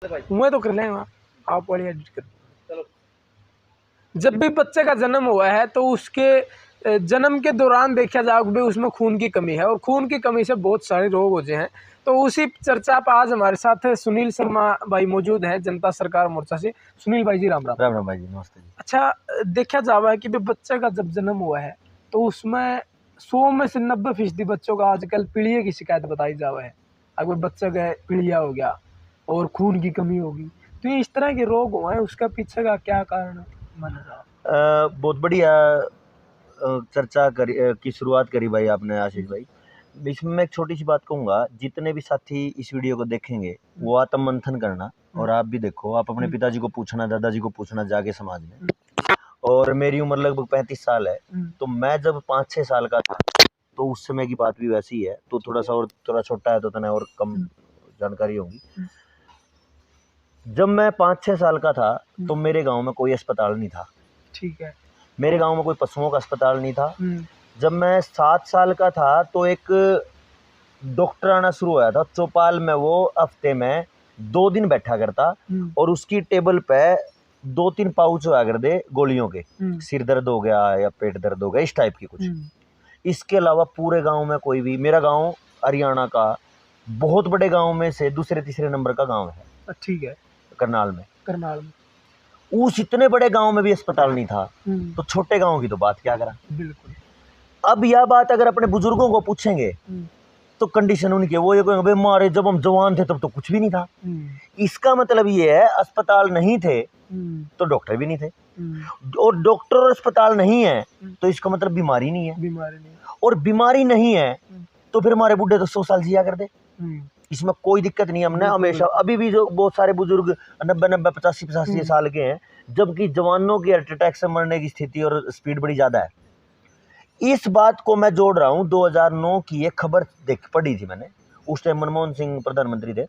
मैं तो कर लेंगे, आप वाली एडिट कर। जब भी बच्चे का जन्म हुआ है तो उसके जन्म के दौरान देखा जाए भी उसमें खून की कमी है, और खून की कमी से बहुत सारे रोग होते हैं। तो उसी चर्चा पर आज हमारे साथ सुनील शर्मा भाई मौजूद हैं, जनता सरकार मोर्चा से। सुनील भाई जी राम राम। राम राम भाई जी, नमस्ते जी। अच्छा, देखा जावा है कि बच्चे का जब जन्म हुआ है तो उसमें 100 में से 90% बच्चों का आजकल पीलिया की शिकायत बताई जावा है। अगर बच्चे का पीलिया हो गया और खून की कमी होगी, तो ये इस तरह के रोग हुए हैं, उसका पीछे का क्या कारण माना जाए? बहुत बढ़िया चर्चा की शुरुआत करी भाई आपने, आशीष भाई। इसमें मैं एक छोटी सी बात कहूँगा, जितने भी साथी इस वीडियो को देखेंगे वो आत्म मंथन करना, और आप भी देखो, आप अपने पिताजी को पूछना, दादाजी को पूछना जाके समाज में। और मेरी उम्र लगभग 35 साल है, तो मैं जब 5-6 साल का था तो उस समय की बात भी वैसी है। तो थोड़ा सा और थोड़ा छोटा है तो तने और कम जानकारी होगी। जब मैं 5-6 साल का था तो मेरे गांव में कोई अस्पताल नहीं था। ठीक है। मेरे गांव में कोई पशुओं का अस्पताल नहीं था। जब मैं 7 साल का था तो एक डॉक्टर आना शुरू हुआ था चौपाल में। वो हफ्ते में 2 दिन बैठा करता और उसकी टेबल पे 2-3 पाउच हुआ कर दे गोलियों के। सिर दर्द हो गया या पेट दर्द हो गया, इस टाइप की कुछ। इसके अलावा पूरे गांव में कोई भी, मेरा गांव हरियाणा का बहुत बड़े गांव में से दूसरे तीसरे नंबर का गांव है। ठीक है। करनाल में। करनाल उस इतने बड़े गांव में भी अस्पताल नहीं था, तो छोटे गांव की तो बात क्या करा। बिल्कुल। अब यह बात अगर अपने बुजुर्गों को पूछेंगे तो कंडीशन उनकी वो ये कहेंगे, मारे जब हम जवान थे तब तो कुछ भी नहीं था। इसका मतलब ये है, अस्पताल नहीं थे तो डॉक्टर भी नहीं थे, और डॉक्टर और अस्पताल नहीं है तो इसका मतलब बीमारी नहीं है। और बीमारी नहीं है तो फिर हमारे बुढ़े तो 100 साल जिया कर दे, इसमें कोई दिक्कत नहीं। हमने हमेशा, अभी भी जो बहुत सारे बुजुर्ग 90-90, 85-85 साल के हैं, जबकि जवानों की हार्ट अटैक से मरने की स्थिति और स्पीड बड़ी ज्यादा है। इस बात को मैं जोड़ रहा हूं, 2009 की एक खबर पढ़ी थी मैंने। उस टाइम मनमोहन सिंह प्रधानमंत्री थे।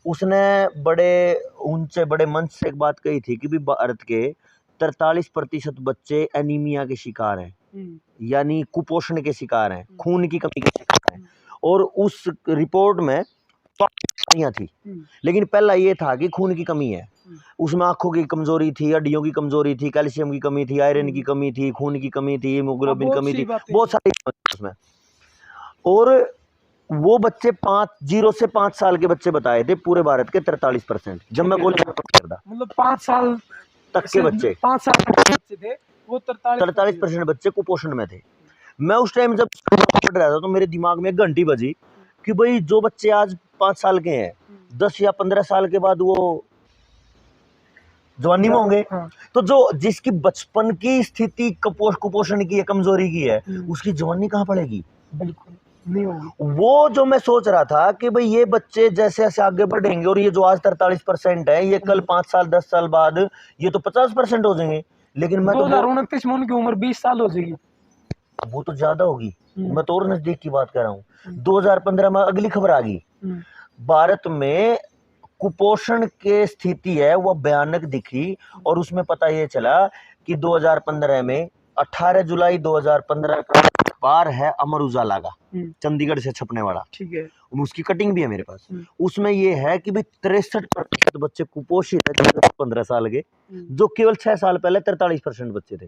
उसने बड़े ऊंचे बड़े मंच से एक बात कही थी कि भी भारत के 43% बच्चे एनीमिया के शिकार हैं, यानी कुपोषण के शिकार हैं, खून की कमी के शिकार हैं। और उस रिपोर्ट में बीमारियां थी, लेकिन पहला ये था कि खून की कमी है। उसमें आंखों की कमजोरी थी, हड्डियों की कमजोरी थी, कैल्शियम की कमी थी, आयरन की कमी थी, खून की कमी थी, हीमोग्लोबिन कमी थी, बहुत सारी उसमें। और वो बच्चे 0 से 5 साल के बच्चे बताए थे पूरे भारत के 43%। जब मैं मतलब 5 साल तक के बच्चे, 5 साल तक के बच्चे थे, वो 43% बच्चे कुपोषण में थे। मैं उस टाइम जब पढ़ रहा था तो मेरे दिमाग में एक घंटी बजी कि भाई जो बच्चे आज 5 साल के हैं, 10 या 15 साल के बाद वो जवानी में होंगे। तो जो जिसकी बचपन की स्थिति कुपोषण की है, कमजोरी की है, उसकी जवानी कहाँ पड़ेगी? बिल्कुल नहीं होगी। वो जो मैं सोच रहा था कि भाई ये बच्चे जैसे जैसे आगे बढ़ेंगे, और ये जो आज 43% है, ये कल 5 साल 10 साल बाद ये तो 50% हो जाएंगे। लेकिन मैं 2029 में उनकी उम्र 20 साल हो जाएगी। वो तो ज्यादा होगी। मैं तो और नजदीक की बात कर रहा हूँ। 2015 में अगली खबर आ गई, भारत में कुपोषण के स्थिति है वो भयानक दिखी। और उसमें पता ये चला कि 2015 में 18 जुलाई 2015 का अखबार है अमर उजाला का, चंडीगढ़ से छपने वाला। ठीक है। उसकी कटिंग भी है मेरे पास। उसमें ये है कि भाई 63% बच्चे कुपोषित है 15 साल के, जो केवल 6 साल पहले 43% बच्चे थे।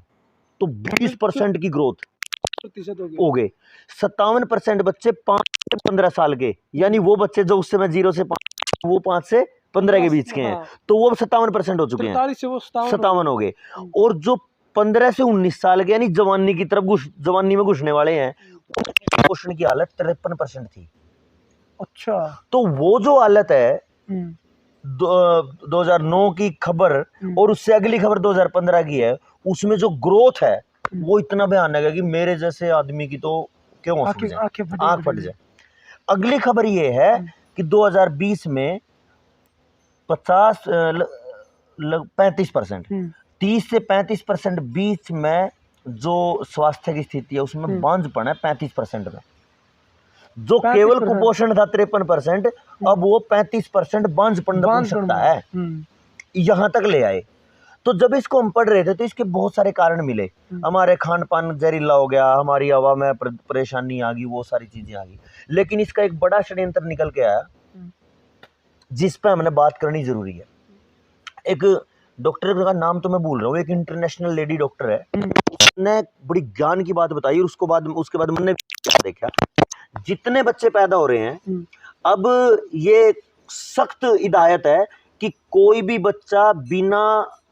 तो 20% की ग्रोथ हो गए। 57% बच्चे 5 से 15 साल के, यानी वो बच्चे जो उस समय 0 से 5, वो 5 से 15 के बीच के हैं, तो वो 57% हो चुके हैं, 57 हो गए। और जो 15 से 19 साल के, यानी जवानी की तरफ जवानी में घुसने वाले हैं, कुपोषण की हालत 53% थी। अच्छा। तो वो जो हालत है 2009 की खबर और उससे अगली खबर 2015 की है, उसमें जो ग्रोथ है वो इतना भयानक है कि मेरे जैसे आदमी की तो क्यों आंख फट जाए। अगली खबर ये है कि 2020 में 35%, 30 से 35% बीच में जो स्वास्थ्य की स्थिति है उसमें बांझपन है 35% में। जो केवल कुपोषण था 53%, अब वो 35% बांझपन बन सकता है, यहां तक ले आए। तो जब इसको हम पढ़ रहे थे तो इसके बहुत सारे कारण मिले। हमारे खान पान जहरीला हो गया, हमारी हवा में परेशानी आ गई, वो सारी चीजें आ गई। लेकिन इसका एक बड़ा षड्यंत्र निकल के आया जिस पे हमने बात करनी जरूरी है। एक डॉक्टर का नाम तो मैं भूल रहा हूँ, एक इंटरनेशनल लेडी डॉक्टर है, उसने बड़ी ज्ञान की बात बताई, और उसके बाद मैंने देखा जितने बच्चे पैदा हो रहे हैं, अब ये सख्त हिदायत है कि कोई भी बच्चा बिना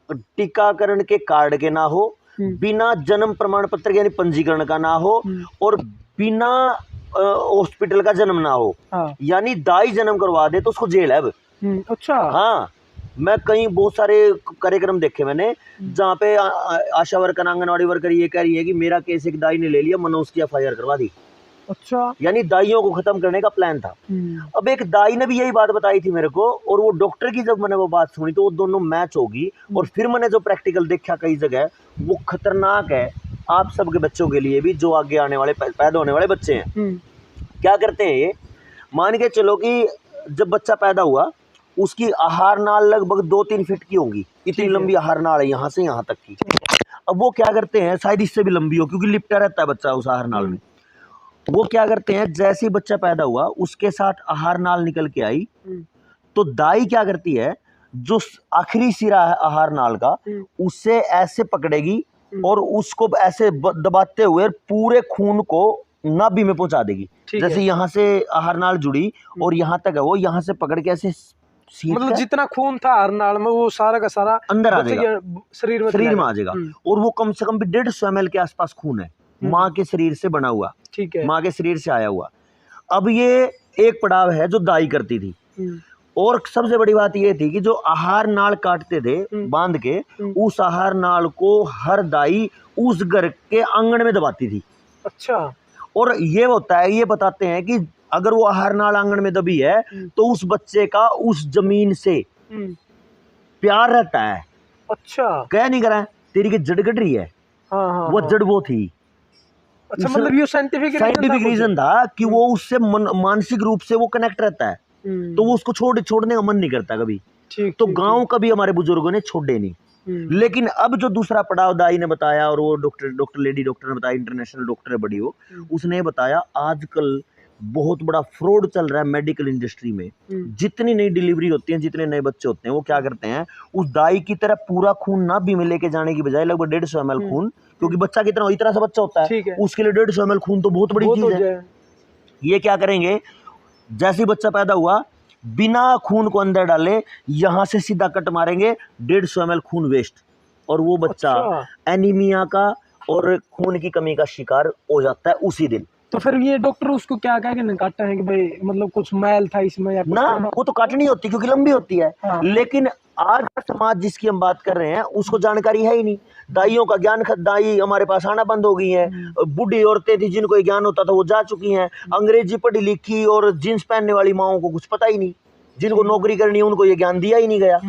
टीकाकरण के कार्ड के ना हो, बिना जन्म प्रमाण पत्र यानी पंजीकरण का ना हो, और बिना हॉस्पिटल का जन्म ना हो। हाँ। यानी दाई जन्म करवा दे तो उसको जेल है अब। अच्छा। हाँ, मैं कहीं बहुत सारे कार्यक्रम देखे मैंने जहाँ पे आशा वर्कर, आंगनवाड़ी वर्कर ये कह रही है कि मेरा केस एक दाई ने ले लिया, मैंने उसकी FIR करवा दी। अच्छा। यानी दाइयों को खत्म करने का प्लान था। अब एक दाई ने भी यही बात बताई थी मेरे को, और वो डॉक्टर की जब मैंने वो बात सुनी तो वो दोनों मैच होगी। और फिर मैंने जो प्रैक्टिकल देखा कई जगह, वो खतरनाक है आप सबके बच्चों के लिए भी, जो आगे आने वाले पैदा होने वाले बच्चे हैं। क्या करते हैं ये, मान के चलो कि जब बच्चा पैदा हुआ उसकी आहार नाल लगभग 2-3 फीट की होगी, इतनी लंबी आहार नाल है यहाँ से यहाँ तक की। अब वो क्या करते हैं, शायद इससे भी लंबी हो क्योंकि लिपटा रहता है बच्चा उस आहार नाल में। वो क्या करते हैं, जैसे ही बच्चा पैदा हुआ उसके साथ आहार नाल निकल के आई, तो दाई क्या करती है, जो आखिरी सिरा है आहार नाल का, उसे ऐसे पकड़ेगी और उसको ऐसे दबाते हुए पूरे खून को नाभि में पहुंचा देगी। जैसे यहाँ से आहार नाल जुड़ी और यहाँ तक है, वो यहाँ से पकड़ के ऐसे मतलब जितना खून था आहार नाल में वो सारा का सारा अंदर आ जाएगा, शरीर में आ जाएगा। और वो कम से कम भी 150 ml के आसपास खून है, माँ के शरीर से बना हुआ, ठीक है, माँ के शरीर से आया हुआ। अब ये एक पड़ाव है जो दाई करती थी। और सबसे बड़ी बात ये थी कि जो आहार नाल काटते थे बांध के, उस आहार नाल को हर दाई उस घर के आंगन में दबाती थी। अच्छा। और ये होता है, ये बताते हैं कि अगर वो आहार नाल आंगन में दबी है तो उस बच्चे का उस जमीन से प्यार रहता है। अच्छा। कह नहीं करा तेरी की जड़ कट रही है। हाँ, वो जड़ वो थी। अच्छा, मतलब ये साइंटिफिक रीजन था कि वो उससे मानसिक रूप से वो कनेक्ट रहता है, तो वो उसको छोड़ने का मन नहीं करता कभी। तो गांव कभी हमारे बुजुर्गों ने छोड़े नहीं। लेकिन अब जो दूसरा पड़ाव दाई ने बताया, और वो लेडी डॉक्टर ने बताया, इंटरनेशनल डॉक्टर है बड़ी वो, उसने बताया आजकल बहुत बड़ा फ्रॉड चल रहा है मेडिकल इंडस्ट्री में। जितनी नई डिलीवरी होती है, जितने नए बच्चे होते हैं, वो क्या करते हैं, उस दाई की तरह पूरा खून नाभि में लेके जाने की बजाय लगभग 150 ml खून, क्योंकि बच्चा कितना इतना सा बच्चा होता है, उसके लिए 150 ml खून तो बहुत बड़ी चीज है। ये क्या करेंगे, जैसे ही बच्चा पैदा हुआ बिना खून को अंदर डाले यहाँ से सीधा कट मारेंगे, 150 ml खून वेस्ट, और वो बच्चा एनीमिया का और खून की कमी का शिकार हो जाता है उसी दिन। तो फिर ये डॉक्टर उसको क्या कह के काटते हैं कि भाई मतलब कुछ मैल था इसमें या ना, वो तो काटनी होती क्योंकि लंबी होती है। हाँ। लेकिन आज समाज जिसकी हम बात कर रहे हैं उसको जानकारी है ही नहीं। दाइयों का ज्ञान, दाई हमारे पास आना बंद हो गई है। बूढ़ी औरतें थी जिनको ज्ञान होता था वो जा चुकी हैं। अंग्रेजी पढ़ी लिखी और जींस पहनने वाली माओं को कुछ पता ही नहीं, जिनको नौकरी करनी है उनको ये ज्ञान दिया ही नहीं गया।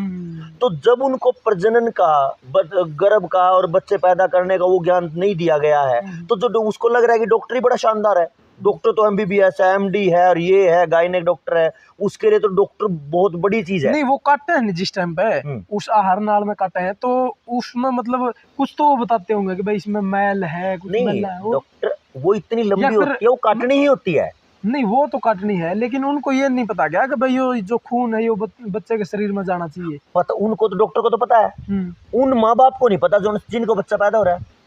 तो जब उनको प्रजनन का, गर्भ का और बच्चे पैदा करने का वो ज्ञान नहीं दिया गया है, तो जो उसको लग रहा है कि डॉक्टर ही बड़ा शानदार है, डॉक्टर तो MBBS है, MD है, और ये है गायनेक डॉक्टर है, उसके लिए तो डॉक्टर बहुत बड़ी चीज है। नहीं, वो काटते हैं जिस टाइम पे उस आहार नाल में काटे हैं, तो उसमें मतलब कुछ तो वो बताते होंगे कि भाई इसमें मैल है, कुछ नहीं, डॉक्टर वो इतनी लंबी होती है, वो काटनी ही होती है। नहीं, वो तो काटनी है, लेकिन उनको ये नहीं पता क्या कि भाई ये जो खून है ये बच्चे के शरीर में जाना चाहिए। पता उनको तो, डॉक्टर को तो पता है, उन माँ बाप को नहीं पता जो जिनको बच्चा पैदा हो रहा है।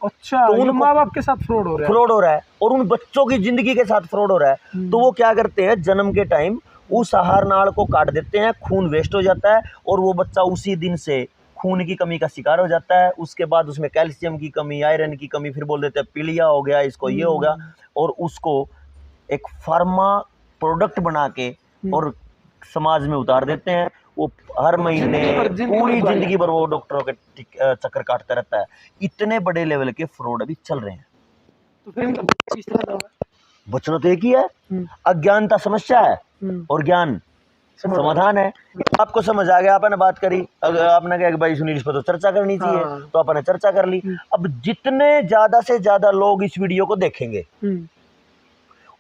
अच्छा, तो उन माँ बाप के साथ फ्रॉड हो रहा है और उन बच्चों की जिंदगी के साथ फ्रॉड हो रहा है। तो वो क्या करते हैं, जन्म के टाइम उस आहार नाल को काट देते हैं, खून वेस्ट हो जाता है और वो बच्चा उसी दिन से खून की कमी का शिकार हो जाता है। उसके बाद उसमें कैल्शियम की कमी, आयरन की कमी, फिर बोल देते हैं पीलिया हो गया, इसको ये हो गया, और उसको एक फार्मा प्रोडक्ट बना के और समाज में उतार देते हैं। वो हर महीने पूरी जिंदगी भर वो डॉक्टरों के चक्कर काटता रहता है। इतने बड़े लेवल के फ्रॉड अभी चल रहे हैं। तो फिर बचना तो एक ही है, अज्ञानता समस्या है और ज्ञान समाधान है। आपको समझ आ गया, आपने बात करी, अगर आपने कहा कि भाई सुनील इस पर तो चर्चा करनी चाहिए, तो आपने चर्चा कर ली। अब जितने ज्यादा से ज्यादा लोग इस वीडियो को देखेंगे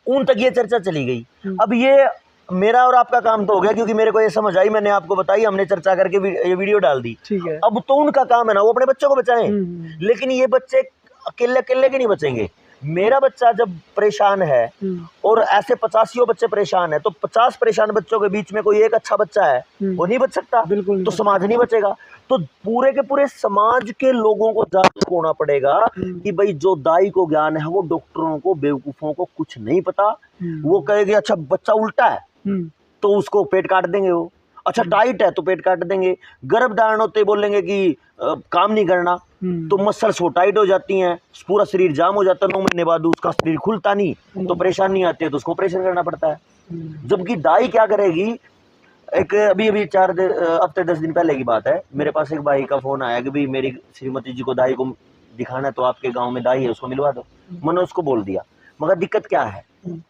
उन तक ये चर्चा चली गई। अब ये मेरा और आपका काम तो हो गया, क्योंकि मेरे को ये समझ आई, मैंने आपको बताई, हमने चर्चा करके ये वीडियो डाल दी। ठीक है। अब तो उनका काम है ना, वो अपने बच्चों को बचाएं। लेकिन ये बच्चे अकेले अकेले के नहीं बचेंगे, मेरा बच्चा जब परेशान है और ऐसे 85 बच्चे परेशान है, तो 50 परेशान बच्चों के बीच में कोई एक अच्छा बच्चा है, वो नहीं बच सकता, बिल्कुल तो समाज नहीं बचेगा। तो पूरे के पूरे समाज के लोगों को जागरूक होना पड़ेगा कि भाई जो दाई को ज्ञान है वो डॉक्टरों को, बेवकूफों को कुछ नहीं पता। वो कहेंगे अच्छा बच्चा उल्टा है तो उसको पेट काट देंगे, वो अच्छा टाइट है तो पेट काट देंगे, गर्भ धारण होते बोलेंगे कि काम नहीं करना, तो मसल्स वो टाइट हो जाती हैं, पूरा शरीर जाम हो जाता है, 9 महीने बाद उसका शरीर खुलता नहीं, तो परेशानी आती है, तो उसको ऑपरेशन करना पड़ता है। जबकि दाई क्या करेगी, एक अभी 4 हफ्ते 10 दिन पहले की बात है, मेरे पास एक भाई का फोन आया कि भाई मेरी श्रीमती जी को दाई को दिखाना है, तो आपके गांव में दाई है उसको मिलवा दो। मैंने उसको बोल दिया, मगर दिक्कत क्या है?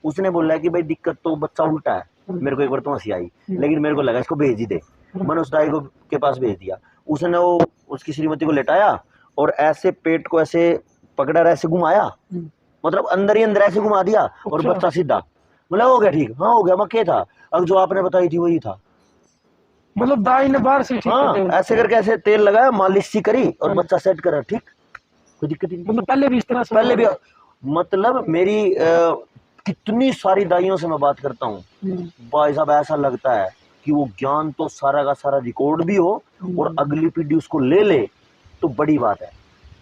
उसने बोला कि भाई दिक्कत तो बच्चा उल्टा है। मेरे को एक बार तो हंसी आई, लेकिन मेरे को लगा इसको भेज ही दे। मैंने उस दाई को के पास भेज दिया। उसने वो उसकी श्रीमती को लेटाया और ऐसे पेट को ऐसे पकड़ा, ऐसे घुमाया, मतलब अंदर ही अंदर ऐसे घुमा दिया और बच्चा सीधा। मतलब हो गया ठीक, हाँ हो गया, मैं क्या था, अब जो आपने बताई थी वही था। मतलब दाई ने बाहर से ठीक हाँ, ऐसे करके ऐसे तेल लगाया, मालिश सी करी और बच्चा सेट करा, ठीक, कोई दिक्कत ही नहीं। मतलब पहले भी इस तरह से, पहले भी, मतलब मेरी कितनी सारी दाइयों से मैं बात करता हूँ भाई साहब, ऐसा लगता है कि वो ज्ञान तो सारा का सारा रिकॉर्ड भी हो और अगली पीढ़ी उसको ले ले तो बड़ी बात है।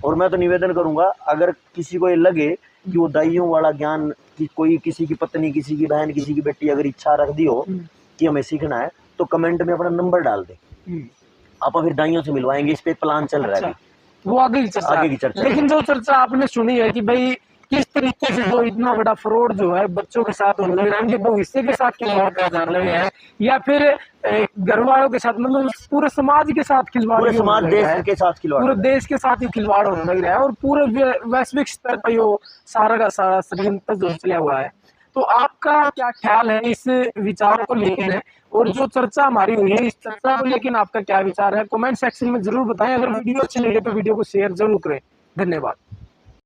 और मैं तो निवेदन करूंगा, अगर किसी को ये लगे कि वो दाइयों वाला ज्ञान कि कोई किसी की पत्नी, किसी की बहन, किसी की बेटी अगर इच्छा रख दी हो कि हमें सीखना है, तो कमेंट में अपना नंबर डाल दे, आप फिर दाइयों से मिलवाएंगे। इस पे प्लान चल रहा है, वो आगे की चर्चा। लेकिन जो चर्चा आपने सुनी है कि भाई किस तरीके से जो इतना बड़ा फ्रॉड जो है बच्चों के साथ होने लगा है, उनके भविष्य के साथ खिलवाड़ किया जाने लगे हैं, या फिर घर वालों के साथ, मतलब पूरे समाज के साथ खिलवाड़, पूरे समाज देश के साथ खिलवाड़, पूरे देश के साथ ही खिलवाड़ होने लग रहा है और पूरे वैश्विक स्तर पर यो सारा का सारा षड्यंत्र जो चला हुआ है। तो आपका क्या ख्याल है इस विचार को लेकर, और जो चर्चा हमारी हुई है इस चर्चा को लेकर आपका क्या विचार है? कमेंट सेक्शन में जरूर बताएं। अगर वीडियो अच्छी लगे तो वीडियो को शेयर जरूर करें। धन्यवाद।